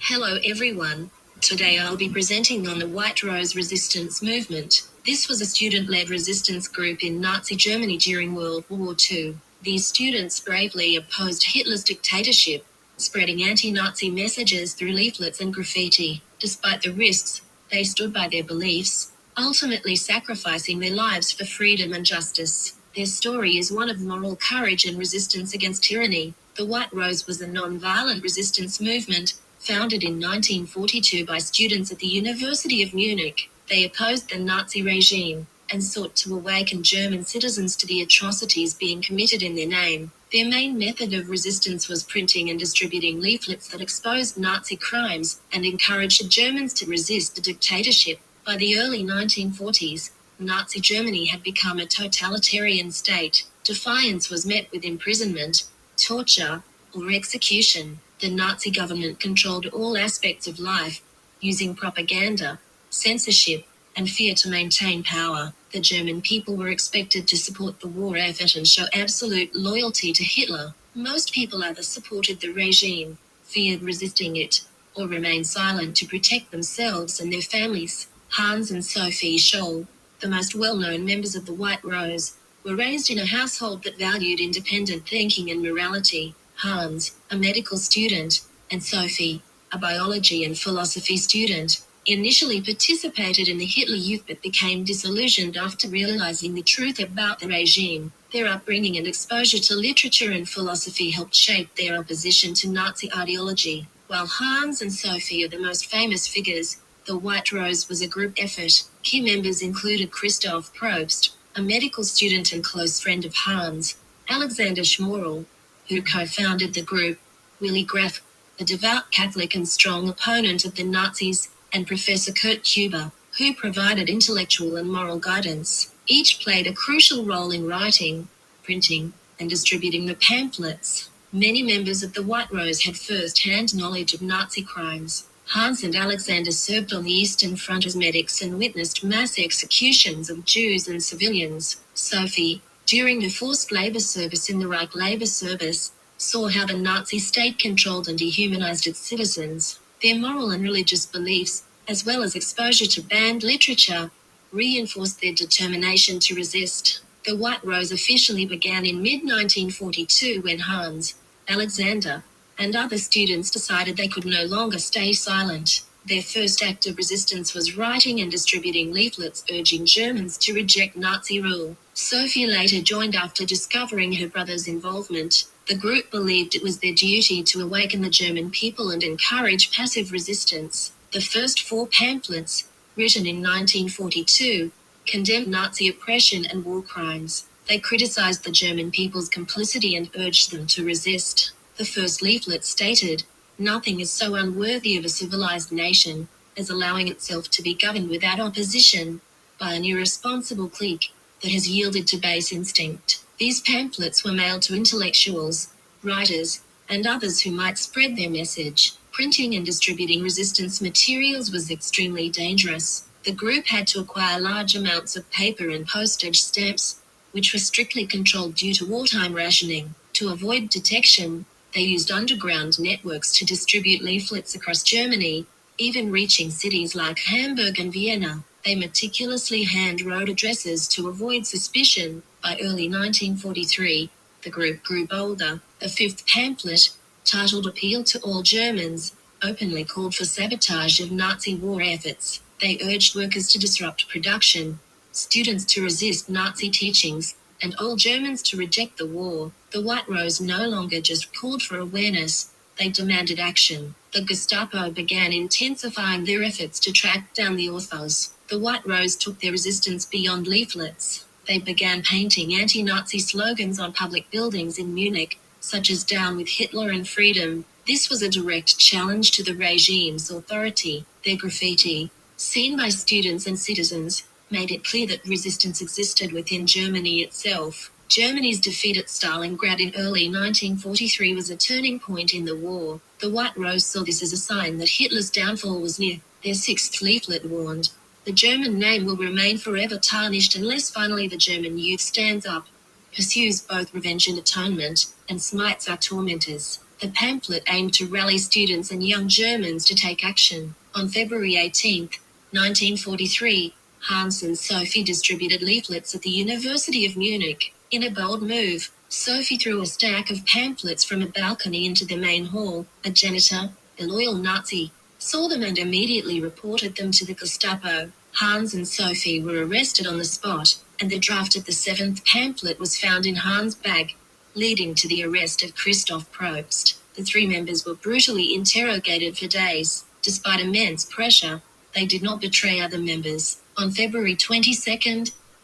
Hello everyone. Today I'll be presenting on the White Rose Resistance Movement. This was a student-led resistance group in Nazi Germany during World War II. These students bravely opposed Hitler's dictatorship, spreading anti-Nazi messages through leaflets and graffiti. Despite the risks, they stood by their beliefs, ultimately sacrificing their lives for freedom and justice. Their story is one of moral courage and resistance against tyranny. The White Rose was a non-violent resistance movement, founded in 1942 by students at the University of Munich. They opposed the Nazi regime and sought to awaken German citizens to the atrocities being committed in their name. Their main method of resistance was printing and distributing leaflets that exposed Nazi crimes and encouraged Germans to resist the dictatorship. By the early 1940s, Nazi Germany had become a totalitarian state. Defiance was met with imprisonment, torture, or execution. The Nazi government controlled all aspects of life, using propaganda, censorship, and fear to maintain power. The German people were expected to support the war effort and show absolute loyalty to Hitler. Most people either supported the regime, feared resisting it, or remained silent to protect themselves and their families. Hans and Sophie Scholl, the most well-known members of the White Rose, were raised in a household that valued independent thinking and morality. Hans, a medical student, and Sophie, a biology and philosophy student, initially participated in the Hitler Youth but became disillusioned after realizing the truth about the regime. Their upbringing and exposure to literature and philosophy helped shape their opposition to Nazi ideology. While Hans and Sophie are the most famous figures, the White Rose was a group effort. Key members included Christoph Probst, a medical student and close friend of Hans, Alexander Schmorl, who co-founded the group, Willy Graf, a devout Catholic and strong opponent of the Nazis, and Professor Kurt Huber, who provided intellectual and moral guidance. Each played a crucial role in writing, printing, and distributing the pamphlets. Many members of the White Rose had first-hand knowledge of Nazi crimes. Hans and Alexander served on the Eastern Front as medics and witnessed mass executions of Jews and civilians. Sophie, during her forced labor service in the Reich Labor Service, saw how the Nazi state controlled and dehumanized its citizens. Their moral and religious beliefs, as well as exposure to banned literature, reinforced their determination to resist. The White Rose officially began in mid-1942 when Hans, Alexander, and other students decided they could no longer stay silent. Their first act of resistance was writing and distributing leaflets urging Germans to reject Nazi rule. Sophie later joined after discovering her brother's involvement. The group believed it was their duty to awaken the German people and encourage passive resistance. The first 4 pamphlets, written in 1942, condemned Nazi oppression and war crimes. They criticized the German people's complicity and urged them to resist. The first leaflet stated, "Nothing is so unworthy of a civilized nation as allowing itself to be governed without opposition by an irresponsible clique that has yielded to base instinct." These pamphlets were mailed to intellectuals, writers, and others who might spread their message. Printing and distributing resistance materials was extremely dangerous. The group had to acquire large amounts of paper and postage stamps, which were strictly controlled due to wartime rationing. To avoid detection, they used underground networks to distribute leaflets across Germany, even reaching cities like Hamburg and Vienna. They meticulously hand-wrote addresses to avoid suspicion. By early 1943, the group grew bolder. The 5th pamphlet, titled Appeal to All Germans, openly called for sabotage of Nazi war efforts. They urged workers to disrupt production, students to resist Nazi teachings, and all Germans to reject the war. The White Rose no longer just called for awareness, they demanded action. The Gestapo began intensifying their efforts to track down the authors. The White Rose took their resistance beyond leaflets. They began painting anti-Nazi slogans on public buildings in Munich, such as "Down with Hitler and Freedom." This was a direct challenge to the regime's authority. Their graffiti, seen by students and citizens, made it clear that resistance existed within Germany itself. Germany's defeat at Stalingrad in early 1943 was a turning point in the war. The White Rose saw this as a sign that Hitler's downfall was near. Their 6th leaflet warned, "The German name will remain forever tarnished unless finally the German youth stands up, pursues both revenge and atonement, and smites our tormentors." The pamphlet aimed to rally students and young Germans to take action. On February 18, 1943, Hans and Sophie distributed leaflets at the University of Munich. In a bold move, Sophie threw a stack of pamphlets from a balcony into the main hall. A janitor, a loyal Nazi, saw them and immediately reported them to the Gestapo. Hans and Sophie were arrested on the spot, and the draft of the seventh pamphlet was found in Hans' bag, leading to the arrest of Christoph Probst. The three members were brutally interrogated for days. Despite immense pressure, they did not betray other members. On February 22,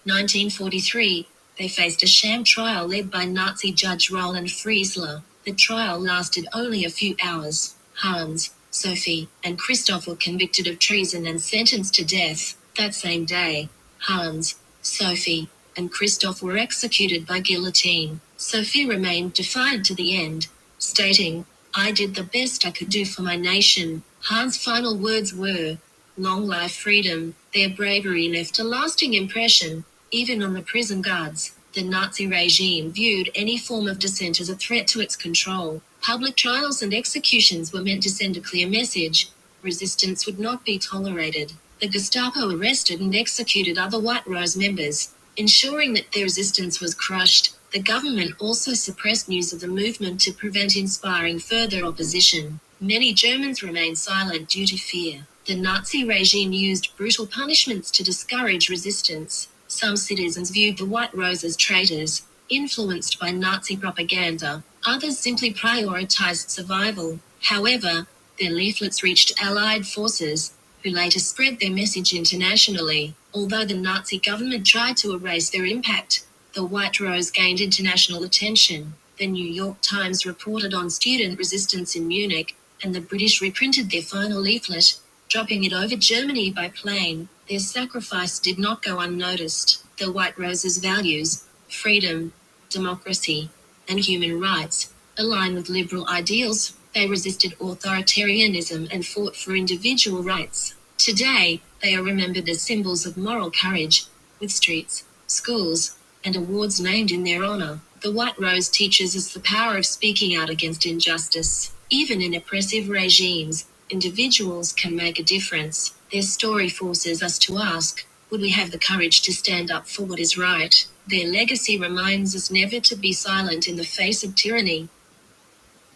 1943, they faced a sham trial led by Nazi judge Roland Friesler. The trial lasted only a few hours. Hans, Sophie, and Christoph were convicted of treason and sentenced to death. That same day, Hans, Sophie, and Christoph were executed by guillotine. Sophie remained defiant to the end, stating, "I did the best I could do for my nation." Hans' final words were, "Long live freedom." Their bravery left a lasting impression, even on the prison guards. The Nazi regime viewed any form of dissent as a threat to its control. Public trials and executions were meant to send a clear message: resistance would not be tolerated. The Gestapo arrested and executed other White Rose members, ensuring that their resistance was crushed. The government also suppressed news of the movement to prevent inspiring further opposition. Many Germans remained silent due to fear. The Nazi regime used brutal punishments to discourage resistance. Some citizens viewed the White Rose as traitors, influenced by Nazi propaganda. Others simply prioritized survival. However, their leaflets reached Allied forces, who later spread their message internationally. Although the Nazi government tried to erase their impact, the White Rose gained international attention. The New York Times reported on student resistance in Munich, and the British reprinted their final leaflet, dropping it over Germany by plane. Their sacrifice did not go unnoticed. The White Rose's values, freedom, democracy, and human rights, align with liberal ideals. They resisted authoritarianism and fought for individual rights. Today, they are remembered as symbols of moral courage, with streets, schools, and awards named in their honor. The White Rose teaches us the power of speaking out against injustice. Even in oppressive regimes, individuals can make a difference. Their story forces us to ask, would we have the courage to stand up for what is right? Their legacy reminds us never to be silent in the face of tyranny.